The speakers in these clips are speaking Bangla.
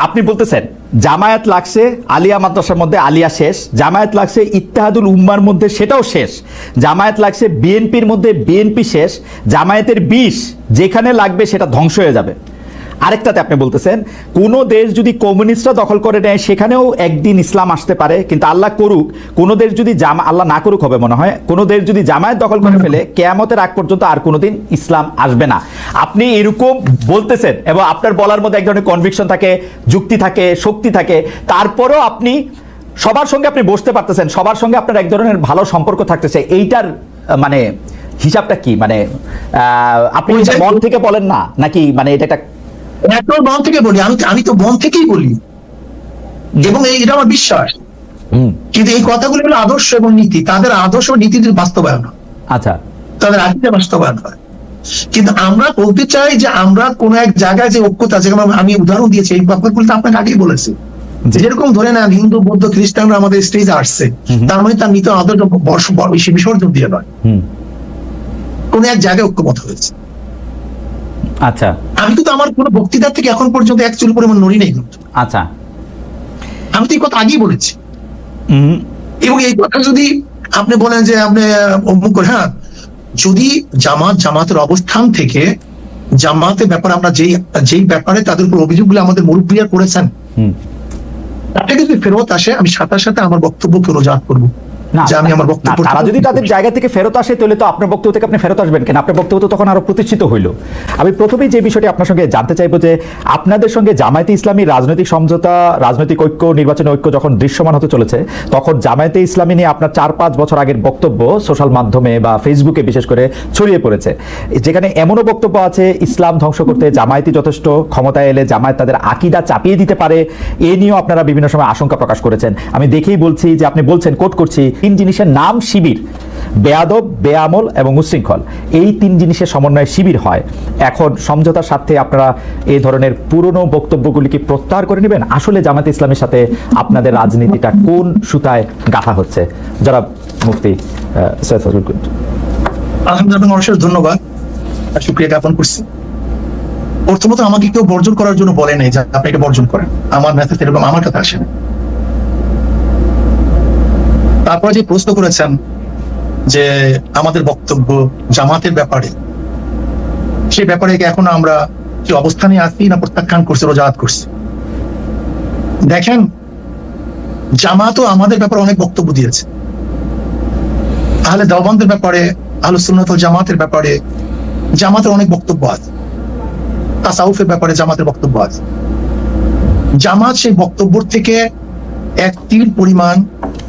আপনি বলতেছেন জামায়াত লাগছে আলিয়া মাদ্রাসার মধ্যে আলিয়া শেষ, জামায়াত লাগছে ইত্তেহাদুল উম্মার মধ্যে সেটাও শেষ, জামায়াত লাগছে বিএনপির মধ্যে বিএনপি শেষ, জামায়াতের বিষ যেখানে লাগবে সেটা ধ্বংস হয়ে যাবে। আরেকটাতে আপনি বলতেছেন কোনো দেশ যদি কমিউনিস্টরা দখল করে নেয় সেখানেও একদিন ইসলাম আসতে পারে, কিন্তু আল্লাহ করুক কোনো দেশ যদি আল্লাহ না করুক হবে মনে হয়, কোনো দেশ যদি জামায়াত দখল করে ফেলে কিয়ামতের আগ পর্যন্ত আর কোনোদিন ইসলাম আসবে না। আপনি এরকম বলতেছেন এবং আপনার বলার মধ্যে এক ধরনের কনভিকশন থাকে, যুক্তি থাকে, শক্তি থাকে, তারপরেও আপনি সবার সঙ্গে আপনি বসতে পারতেছেন, সবার সঙ্গে আপনার এক ধরনের ভালো সম্পর্ক থাকতেছে, এইটার মানে হিসাবটা কি? মানে আপনি মন থেকে বলেন না নাকি মানে এটা একটা একদম মন থেকে বলি? আমি তো মন থেকেই বলি এবং এটা আমার বিশ্বাস। কিন্তু এই কথাগুলো হলো আদর্শ এবং নীতি, তাদের আদর্শ ও নীতির বাস্তবায়ন, আচ্ছা তাদের আকিদা বাস্তবায়ন হয়। কিন্তু আমরা বলতে চাই যে আমরা কোন এক জায়গায় যে ঐক্যতা, যেমন আমি উদাহরণ দিয়েছি এই ব্যাপারগুলো তো আপনাকে আগেই বলেছি, যেরকম ধরে নেন হিন্দু বৌদ্ধ খ্রিস্টানরা আমাদের স্টেজে আসছে, তার মানে তার নীতি আদর্শ বিসর্জন দিয়ে নয়, কোন এক জায়গায় ঐক্যমত হয়েছে। আচ্ছা, আমি কিন্তু আমার কোন বক্তৃতা থেকে এখন পর্যন্ত এক চুল পরিমাণ নড়ি নেই। আচ্ছা, আমি তো এই কথা আগেই বলেছি। এবং এই কথা যদি আপনি বলেন যে আপনি অমুক করে, হ্যাঁ, যদি জামাতের অবস্থান থেকে জামাতের ব্যাপারে আমরা যেই ব্যাপারে তাদের উপর অভিযোগগুলো আমাদের মুরব্বীরা করেছেন তাকে যদি ফেরত আসে, আমি সাথে সাথে আমার বক্তব্যকে রোজাত করবো। তারা যদি তাদের জায়গা থেকে ফেরত আসে তাহলে তো আপনার বক্তব্য থেকে আপনি ফেরত আসবেন কেন? আপনার বক্তব্য তো তখন আরো প্রতিষ্ঠিত হইল। আমি প্রথমেই যে বিষয়টি আপনার সঙ্গে জানতে চাইবো যে আপনাদের সঙ্গে জামায়াতে ইসলামী রাজনৈতিক সমঝোতা, রাজনৈতিক ঐক্য, নির্বাচনী ঐক্য যখন দৃশ্যমান হতে চলেছে, তখন জামায়াতে ইসলামী নিয়ে আপনার 4-5 বছর আগের বক্তব্য সোশ্যাল মাধ্যমে বা ফেসবুকে বিশেষ করে ছড়িয়ে পড়েছে, যেখানে এমনও বক্তব্য আছে ইসলাম ধ্বংস করতে জামায়াতই যথেষ্ট, ক্ষমতায় এলে জামায়াত তাদের আকীদা চাপিয়ে দিতে পারে, এ নিয়েও আপনারা বিভিন্ন সময় আশঙ্কা প্রকাশ করেছেন। আমি দেখেই বলছি যে আপনি বলছেন, কোট করছি, 3 জিনিসের নাম শিবির: বেয়াদব, বেআমল এবং উশৃঙ্খল। এই 3 জিনিসের সমন্বয়ে শিবির হয়। এখন সমঝোতার স্বার্থে আপনারা এই ধরনের পুরনো বক্তব্যগুলিকে প্রত্যাহার করে নেবেন? আসলে জামায়াতে ইসলামের সাথে আপনাদের রাজনীতিটা কোন সুতায় গাঁথা হচ্ছে? যারা মুফতি সৈয়দ ফজলুল করিম। আলহামদুলিল্লাহ, অশেষ ধন্যবাদ, শুকরিয়া জ্ঞাপন করছি। প্রথমত আমাকে কেউ বর্জন করার জন্য বলে নাই যে আপনি এটা বর্জন করেন, আমার মেসেজ এরকম আমার কাছে আসে না। তারপরে যে প্রশ্ন করেছেন যে আমাদের বক্তব্য জামাতের ব্যাপারে, সেই ব্যাপারে এখনো আমরা কি অবস্থানে আছি না প্রত্যাখ্যান করছি, রোজাত করছি? দেখেন, জামাতও আমাদের ব্যাপারে অনেক বক্তব্য দিয়েছে। আহলে দেওবন্দের ব্যাপারে, আহলে সুন্নাত ওয়াল জামাতের ব্যাপারে জামাতের অনেক বক্তব্য আছে। তাসাউফের ব্যাপারে জামাতের বক্তব্য আছে। জামাত সেই বক্তব্য থেকে এক তীর পরিমাণ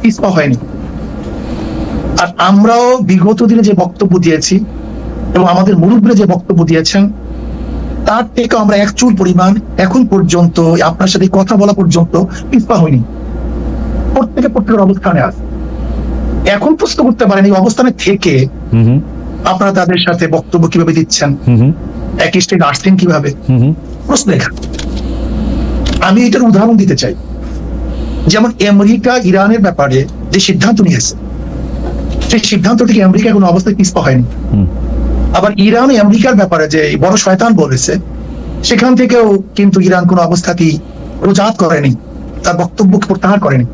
পিছপা হয়নি। আর আমরাও বিগত দিনে যে বক্তব্য দিয়েছি এবং আমাদের মুরব্বীরা যে বক্তব্য দিয়েছেন তার থেকে আমরা এক চুল পরিমাণ এখন পর্যন্ত আপনার সাথে কথা বলা পর্যন্ত পিছপা হয়নি। প্রত্যেকের অবস্থানে আছে। এখন প্রশ্ন করতে পারেন এই অবস্থানে থেকে আপনারা তাদের সাথে বক্তব্য কিভাবে দিচ্ছেন, একই স্টেজে আসছেন কিভাবে? প্রশ্ন এখানে। আমি এটার উদাহরণ দিতে চাই। যেমন আমেরিকা ইরানের ব্যাপারে যে সিদ্ধান্ত নিয়েছে, সেই সিদ্ধান্ত থেকে আমেরিকা কোনো অবস্থায় পিছপা হয়নি। আবার ইরান আমেরিকার ব্যাপারে যে বড় শয়তান বলেছে, সেখান থেকেও কিন্তু ইরান কোনো অবস্থাতেই রোজাত করেনি, তার বক্তব্য প্রত্যাহার করেনি।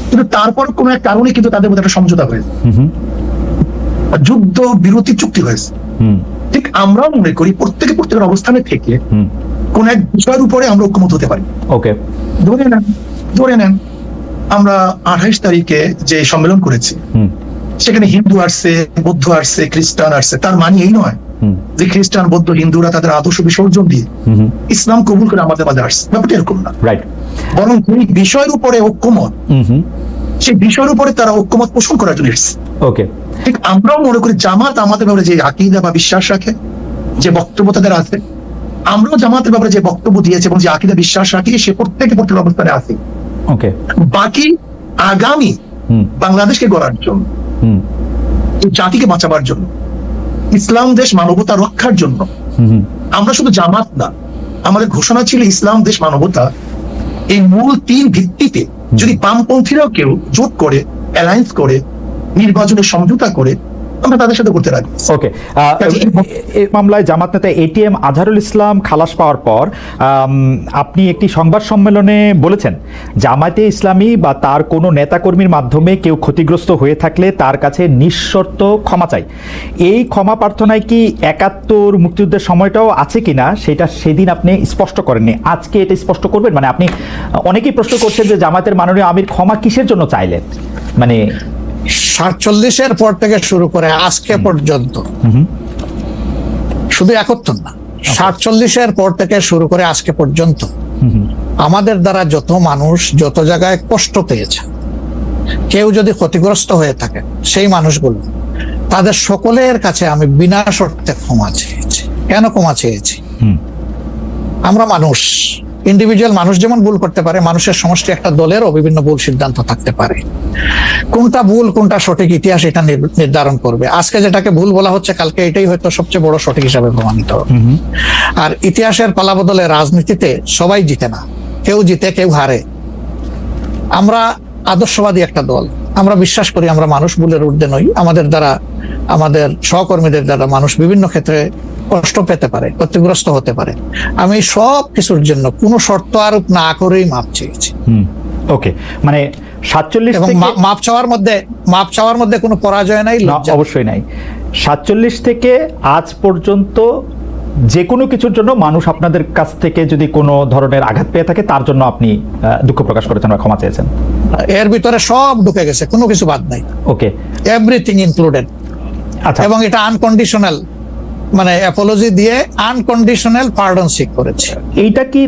কিন্তু তারপর কোনো এক কারণে কিন্তু তাদের মধ্যে একটা সমঝোতা হয়েছে, যুদ্ধ বিরতি চুক্তি হয়েছে। ঠিক আমরাও মনে করি প্রত্যেকের অবস্থানে থেকে কোন এক বিষয়ের উপরে আমরা ঐক্যমত হতে পারি। ওকে, ধরে নেন আমরা 28 তারিখে যে সম্মেলন করেছি, সেখানে হিন্দু আসছে, বৌদ্ধ আসছে, খ্রিস্টান আসছে। তার মানে এই নয় যে খ্রিস্টান, বৌদ্ধ, হিন্দুরা তাদের আদর্শ বিসর্জন দিয়ে ইসলাম কবুল করে আমাদের মাঝে আসছে। ব্যাপারটা এরকম না, বরং এই বিষয়ের উপরে ঐক্যমত, সেই বিষয়ের উপরে তারা ঐক্যমত পোষণ করার জন্য এসেছে। ওকে, ঠিক আমরাও মনে করি জামাত আমাদের ব্যাপারে যে আকীদা বা বিশ্বাস রাখে, যে বক্তব্য তাদের আছে, আমরাও জামাতের ব্যাপারে যে বক্তব্য দিয়েছে এবং যে আকীদা বিশ্বাস রাখি, সে প্রত্যেকের অবস্থানে আছে। ওকে, বাকি আগামী বাংলাদেশকে গড়ার জন্য, জাতিকে বাঁচাবার জন্য, ইসলাম দেশ মানবতা রক্ষার জন্য আমরা শুধু জামাত না, আমাদের ঘোষণা ছিল ইসলাম দেশ মানবতা। এই মূল 3 ভিত্তিতে যদি বামপন্থীরাও কেউ জোট করে, অ্যালায়েন্স করে, নির্বাচনের সমঝোতা করে, আমরা তাদের সাথে করতে রাজি। ওকে, এই মামলায় জামাত নেতা এটিএম আজহারুল ইসলাম খালাস পাওয়ার পর আপনি একটি সংবাদ সম্মেলনে বলেছেন, জামায়াতে ইসলামী বা তার কোনো নেতাকর্মীর মাধ্যমে কেউ ক্ষতিগ্রস্ত হয়ে থাকলে তার কাছে নিঃশর্ত ক্ষমা চাই। এই ক্ষমা প্রার্থনায় কি ৭১ মুক্তিযুদ্ধের সময়টাও আছে কিনা সেটা সেদিন আপনি স্পষ্ট করেননি, আজকে এটা স্পষ্ট করবেন? মানে আপনি, অনেকেই প্রশ্ন করছেন যে জামায়াতের মাননীয় আমির ক্ষমা কিসের জন্য চাইলেন, মানে ৪৭-এর পর থেকে শুরু করে আজকে পর্যন্ত, শুধু ৭১ না, ৪৭-এর পর থেকে শুরু করে আজকে পর্যন্ত আমাদের দ্বারা যত মানুষ যত জায়গায় কষ্ট পেয়েছে, কেউ যদি ক্ষতিগ্রস্ত হয়ে থাকে, সেই মানুষগুলো তাদের সকলের কাছে আমি বিনা শর্তে ক্ষমা চেয়েছি। কেন ক্ষমা চেয়েছি? আমরা মানুষ, ইন্ডিভিজুয়াল মানুষ যেমন ভুল করতে পারে, মানুষের সমষ্টি একটা দলেরও বিভিন্ন ভুল সিদ্ধান্ত থাকতে পারে। কোনটা ভুল কোনটা সঠিক ইতিহাস এটা নির্ধারণ করবে। আজকে যেটাকে ভুল বলা হচ্ছে, কালকে এটাই হয়তো সবচেয়ে বড় সঠিক হিসাবে প্রমাণিত হবে। আর ইতিহাসের পালাবদলে রাজনীতিতে সবাই জিতে না, কেউ জিতে কেউ হারে। আমরা আদর্শবাদী একটা দল, আমরা বিশ্বাস করি আমরা মানুষ, ভুলের ঊর্ধ্বে নই। আমাদের দ্বারা, আমাদের সহকর্মীদের দ্বারা মানুষ বিভিন্ন ক্ষেত্রে কষ্ট পেতে পারে, ক্ষতিগ্রস্ত হতে পারে। আমি সব কিছুর জন্য কোনো শর্ত আরোপ না করেই মাপ চেয়েছি। ওকে, মানে ৪৭ এবং মাপ চাওয়ার মধ্যে কোনো পরাজয় নাই, অবশ্যই নাই। ৪৭ থেকে আজ পর্যন্ত যে কোনো কিছুর জন্য মানুষ আপনাদের কাছ থেকে যদি কোনো ধরনের আঘাত পেয়ে থাকে, তার জন্য আপনি দুঃখ প্রকাশ করেছেন বা ক্ষমা চেয়েছেন। এর ভিতরে সব ঢুকে গেছে, কোনো কিছু বাদ নাই। ওকে, এভরিথিং ইনক্লুডেড। আচ্ছা, এবং এটা আনকন্ডিশনাল, মানে অ্যাপোলজি দিয়ে আনকন্ডিশনাল পার্ডন সিক করেছে। এইটা কি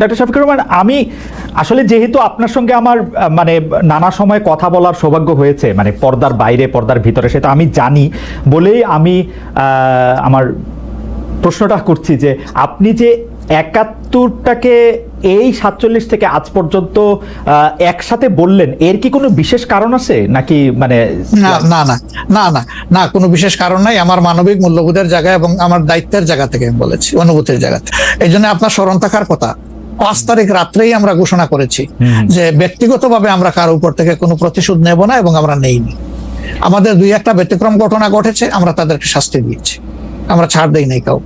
ডক্টর শফিকুর রহমান, আমি আসলে যেহেতু আপনার সঙ্গে আমার মানে নানা সময় কথা বলার সৌভাগ্য হয়েছে, মানে পর্দার বাইরে পর্দার ভিতরে, সেটা আমি জানি বলেই আমি আমার প্রশ্নটা করছি যে আপনি যে ৭১টাকে এই ৪৭ থেকে আজ পর্যন্ত একসাথে বললেন, এর কি কোনো বিশেষ কারণ আছে নাকি? মানে না না না না না না, কোনো বিশেষ কারণ নাই। আমার মানবিক মূল্যবোধের জায়গা এবং আমার দায়িত্বের জায়গা থেকে বলেছি, অনুভূতির জায়গা থেকে। এই জন্য আপনার স্মরণ থাকার কথা, ৫ তারিখ রাত্রেই আমরা ঘোষণা করেছি যে ব্যক্তিগতভাবে আমরা কারো উপর থেকে কোনো প্রতিশোধ নেব না, এবং আমরা নেইনি। আমাদের ২-১টা ব্যতিক্রম ঘটনা ঘটেছে, আমরা তাদেরকে শাস্তি দিয়েছি, আমরা ছাড় দেই নাই কাউ।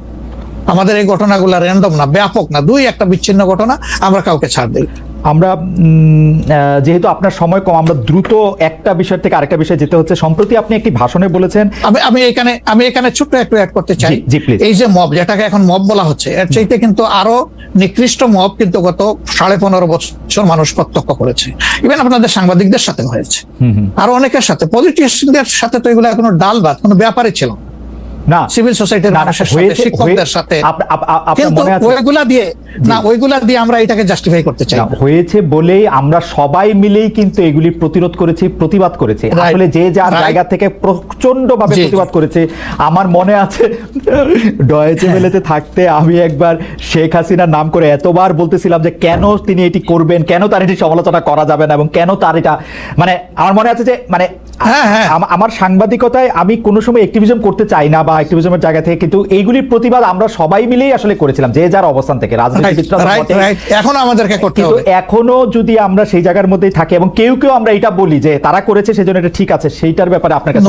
আমাদের এই ঘটনাগুলো র্যান্ডম না, ব্যাপক না, ২-১টা বিচ্ছিন্ন ঘটনা, আমরা কাউকে ছাড় দেই। আমরা যেহেতু আপনার সময় কম, আমরা দ্রুত একটা বিষয় থেকে আরেকটা বিষয়ে যেতে হচ্ছে। সম্প্রতি আপনি একটি ভাষণে বলেছেন, আমি এখানে ছোট্ট একটু অ্যাড করতে চাই। এই যে মব, যেটাকে এখন মব বলা হচ্ছে, এর চাইতে কিন্তু আরো নিকৃষ্ট মব কিন্তু গত ১৫.৫ বছর মানুষ প্রত্যক্ষ করেছে। ইভেন আপনাদের সাংবাদিকদের সাথে হয়েছে, আরো অনেকের সাথে, পলিটিশিয়ানদের সাথে তো এগুলো কোনো ডাল ভাত, কোনো ব্যাপারই ছিল না। সিভিল সোসাইটির মানুষের সাথে, শিক্ষকদের সাথে, কিন্তু ওইগুলা দিয়ে আমরা এটাকে জাস্টিফাই করতে চাই। হয়েছে বলেই আমরা সবাই মিলেই কিন্তু এগুলি প্রতিরোধ করেছি, প্রতিবাদ করেছি। আসলে যে যার জায়গা থেকে প্রচন্ড ভাবে প্রতিবাদ করেছে। আমার মনে আছে ডয়েচে ভেলেতে থাকতে আমি একবার শেখ হাসিনার নাম করে এতবার বলতেছিলাম যে কেন তিনি এটি করবেন, কেন তার এটি সমালোচনা করা যাবে না, এবং কেন তার এটা, মানে আমার মনে আছে যে মানে আমার সাংবাদিকতায় আমি কোনো সময় অ্যাক্টিভিজম করতে চাই না বা অ্যাক্টিভিজমের জায়গা থেকে, কিন্তু এইগুলির প্রতিবাদ আমরা সবাই মিলেই আসলে করেছিলাম, যে যার অবস্থান থেকে। এখন আমাদেরকে করতে হবে। এখনো যদি আমরা সেই জায়গার মধ্যেই থাকি এবং কেউ কেউ আমরা এটা বলি যে তারা করেছে সেজন্য এটা ঠিক আছে, সেইটার ব্যাপারে আপনার কাছে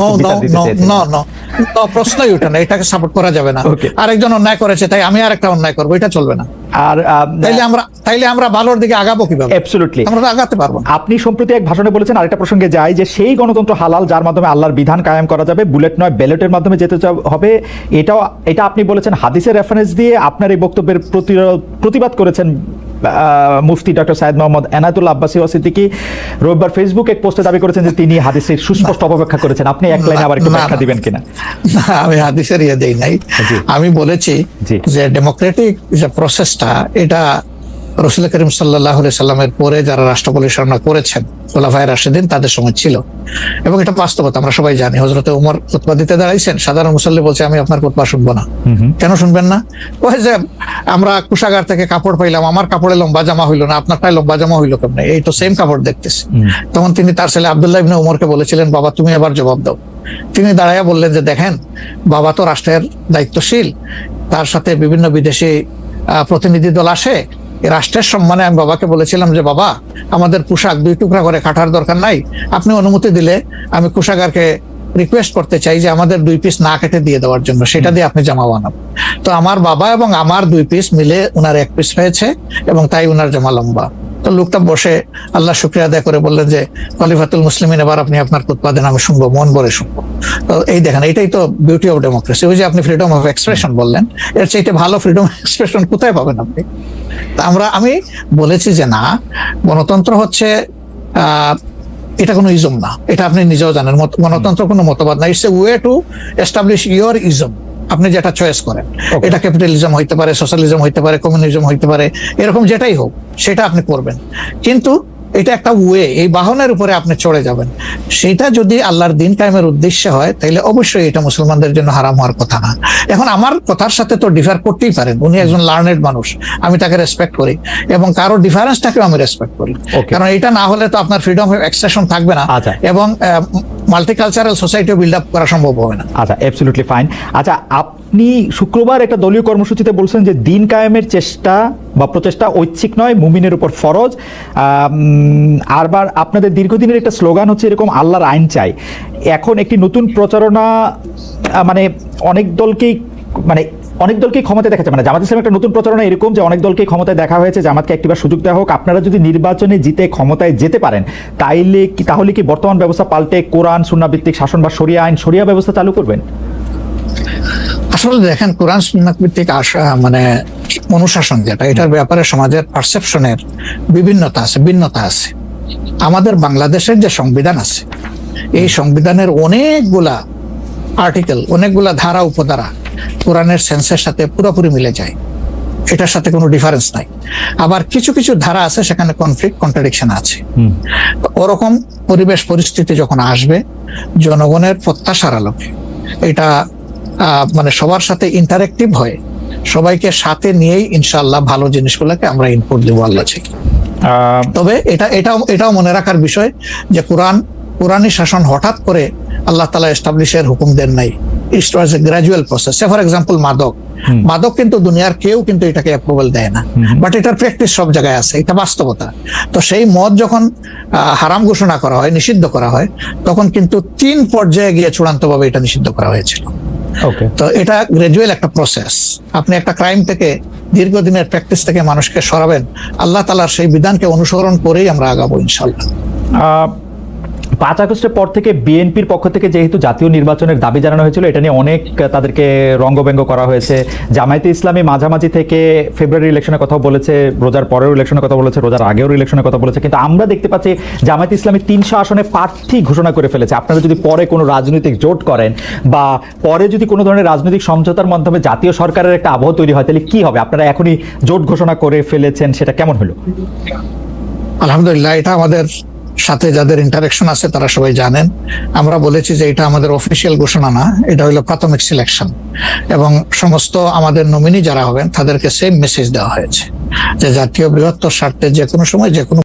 প্রশ্নই ওঠে না, এটাকে সাপোর্ট করা যাবে না। আরেকজন অন্যায় করেছে তাই আমি আরেকটা অন্যায় করবো, এটা চলবে না। আর তাইলে আমরা ভালোর দিকে আগাবো কিভাবে? অ্যাবসলিউটলি আমরা আগাতে পারবো। আপনি সম্প্রতি এক ভাষণে বলেছেন, আরেকটা প্রসঙ্গে যাই, যে সেই গণতন্ত্র হালাল যার মাধ্যমে আল্লাহর বিধান কায়েম করা যাবে, বুলেট নয় ব্যালটের মাধ্যমে যেতে হবে। এটা আপনি বলেছেন হাদিসের রেফারেন্স দিয়ে। আপনার এই বক্তব্যের প্রতিবাদ করেছেন মুফতি ডক্টর সাইয়েদ মোহাম্মদ এনায়েতুল্লাহ আব্বাসী সিদ্দিকী। রবিবার ফেসবুক এক পোস্টে দাবি করেছেন যে তিনি হাদিসের সুস্পষ্ট অপব্যাখ্যা করেছেন। আপনি এক লাইনে আবার একটু ব্যাখ্যা দিবেন কিনা? আমি হাদিসের দেই নাই, আমি বলেছি যে ডেমোক্রেটিক যে প্রসেসটা, এটা রাসূল করিম সাল্লাল্লাহু আলাইহি সাল্লামের পরে যারা রাষ্ট্র পরিচালনা করেছেন খুলাফায়ে রাশিদিন, তাদের সময় ছিল, এবং এটা বাস্তবতা আমরা সবাই জানি। হযরতে ওমর খুতবা দিতে দাঁড়াইছেন, সাধারণ মুসল্লি বলছে আমি আপনার খুতবা শুনবো না। কেন শুনবেন না? ওই যে আমরা কোষাগার থেকে কাপড় পাইলাম, আমার কাপড়ে লম্বা জামা হইলো না, আপনারটাই লম্বা জামা হইলো কেমনে? এই তো সেম কাপড় দেখতেছি। তখন তিনি তার ছেলে আব্দুল্লাহ ইবনে ওমরকে বলেছিলেন, বাবা তুমি এবার জবাব দাও। তিনি দাঁড়াইয়া বললেন যে দেখেন বাবা তো রাষ্ট্রের দায়িত্বশীল, তার সাথে বিভিন্ন বিদেশি প্রতিনিধি দল আসে, রাষ্ট্রের সম্মানে আমি বাবাকে বলেছিলাম যে বাবা আমাদের পোশাক 2 টুকরা করে কাটার দরকার নাই, আপনি অনুমতি দিলে আমি কোষাগারকে রিকোয়েস্ট করতে চাই যে আমাদের 2 পিস না কেটে দিয়ে দেওয়ার জন্য, সেটা দিয়ে আপনি জামা বানান। তো আমার বাবা এবং আমার 2 পিস মিলে উনার 1 পিস হয়েছে এবং তাই উনার জামা লম্বা। তো লোকটা বসে আল্লাহ শুকরিয়া আদায় করে বললেন যে খলিফাতুল মুসলিমিন, এবার আপনি আপনার খুতবা দেন, আমি শুনবো, মন ভরে শুনবো। তো এই দেখেন, এটাই তো বিউটি অফ ডেমোক্রেসি। ওই যে আপনি ফ্রিডম অফ এক্সপ্রেশন বললেন, এর চাইতে ভালো ফ্রিডম অফ এক্সপ্রেশন কোথায় পাবেন আপনি? আমি বলেছি যে না, গণতন্ত্র হচ্ছে এটা কোনো ইজম না, এটা আপনি নিজেও জানেন। গণতন্ত্র কোনো মতবাদ না, it's a way to establish your ism. আপনি যেটা চয়েস করেন, এটা ক্যাপিটালিজম হইতে পারে, সোশ্যালিজম হইতে পারে, কমিউনিজম হইতে পারে, এরকম যেটাই হোক সেটা আপনি করবেন। কিন্তু এটা একটা ওয়ে, এই বাহনের উপরে আপনি চড়ে যাবেন। সেটা যদি আল্লাহর দিন কায়েমের উদ্দেশ্যে হয়, তাহলে অবশ্যই এটা মুসলমানদের জন্য হারাম হওয়ার কথা না। এখন আমার কথার সাথে তো ডিফার করতেই পারেন, উনি একজন লার্নেড মানুষ, আমি তাকে রেসপেক্ট করি এবং কারো ডিফারেন্সটাকেও আমি রেসপেক্ট করি, কারণ এটা না হলে তো আপনার ফ্রিডম অফ এক্সপ্রেশন থাকবে না এবং মাল্টিকালচারাল সোসাইটিও বিল্ড আপ করা সম্ভব হবে না। আচ্ছা, অ্যাবসলিউটলি ফাইন। আচ্ছা, আপনি শুক্রবার একটা দলীয় কর্মসূচিতে বলছেন যে দিন কায়েমের চেষ্টা বা প্রচেষ্টা ঐচ্ছিক নয়, মুমিনের উপর ফরজ। আরবার আপনাদের দীর্ঘদিনের একটা স্লোগান হচ্ছে এরকম, আল্লাহর আইন চাই। এখন একটি নতুন প্রচারণা, মানে অনেক দলকেই ক্ষমতায় দেখা যায়, মানে জামাত ইসলামের একটা নতুন প্রচারণা এরকম যে অনেক দলকে ক্ষমতায় দেখা হয়েছে, জামাতকে একটিবার সুযোগ দেওয়া হোক, আপনারা যদি নির্বাচনে জিতে ক্ষমতায় যেতে পারেন তাহলে কি বর্তমান ব্যবস্থা পাল্টে কোরআন সুন্নাহ ভিত্তিক শাসন বা শরিয়া ব্যবস্থা চালু করবেন? আসলে দেখেন, কোরআন সুন্নাহ ভিত্তিক মানে অনুশাসন যেটা, এটার ব্যাপারে সমাজের পারসেপশনের ভিন্নতা আছে। আমাদের বাংলাদেশের যে সংবিধান আছে, এই সংবিধানের অনেকগুলা আর্টিকেল, অনেকগুলা ধারা উপধারা কোরআনের সেন্সের সাথে পুরোপুরি মিলে যায়, এটার সাথে কোনো ডিফারেন্স নাই। আবার কিছু কিছু ধারা আছে সেখানে কনফ্লিক্ট, কন্ট্রাডিকশন আছে। ওরকম পরিবেশ পরিস্থিতি যখন আসবে, জনগণের প্রত্যাশার আলোকে এটা মানে সবার সাথে ইন্টারেক্টিভ হয়, সবাইকে সাথে নিয়েই ইনশাআল্লাহ ভালো জিনিসগুলোকে আমরা ইনপুট দেবো আল্লাহ থেকে। তবে এটাও মনে রাখার বিষয় যে কোরআনী শাসন হঠাৎ করে আল্লাহ তাআলা এস্টাবলিশের হুকুম দেন নাই, it was a gradual process. For example মাদক কিন্তু দুনিয়ার কেউ কিন্তু এটাকে অ্যাপ্রুভাল দেয় না, বাট এটার প্র্যাকটিস সব জায়গায় আছে, এটা বাস্তবতা। তো সেই মদ যখন হারাম ঘোষণা করা হয়, নিষিদ্ধ করা হয়, তখন কিন্তু 3 পর্যায়ে গিয়ে চূড়ান্তভাবে এটা নিষিদ্ধ করা হয়েছিল। তো এটা গ্রাজুয়াল একটা প্রসেস। আপনি একটা ক্রাইম থেকে, দীর্ঘদিনের প্র্যাকটিস থেকে মানুষকে সরাবেন, আল্লাহ তাআলার সেই বিধানকে অনুসরণ করেই আমরা আগাবো ইনশাআল্লাহ। 5 আগস্টের পর থেকে বিএনপির পক্ষ থেকে যেহেতু জাতীয় নির্বাচনের দাবি জানানো হয়েছিল, এটা নিয়ে অনেক তাদেরকে রঙ্গব্যঙ্গ করা হয়েছে। জামায়াতে ইসলামী মাঝামাঝি থেকে ফেব্রুয়ারি ইলেকশনের কথা বলেছে, রোজার পরেও ইলেকশনের কথা বলেছে, রোজার আগেও ইলেকশনের কথা বলেছে, কিন্তু আমরা দেখতে পাচ্ছি জামায়াতে ইসলামী 300 আসনে প্রার্থী ঘোষণা করে ফেলেছে। আপনারা যদি পরে কোনো রাজনৈতিক জোট করেন বা পরে যদি কোনো ধরনের রাজনৈতিক সমঝোতার মাধ্যমে জাতীয় সরকারের একটা আবহ তৈরি হয়, তাহলে কি হবে? আপনারা এখনই জোট ঘোষণা করে ফেলেছেন, সেটা কেমন হলো? আলহামদুলিল্লাহ, এটা আমাদের সাথে যাদের ইন্টারেকশন আছে তারা সবাই জানেন। আমরা বলেছি যে এটা আমাদের অফিসিয়াল ঘোষণা না, এটা হলো প্রাথমিক সিলেকশন, এবং সমস্ত আমাদের নমিনি যারা হবেন তাদেরকে সেম মেসেজ দেওয়া হয়েছে যে জাতীয় বৃহত্তর স্বার্থে যে কোনো সময় যে কোনো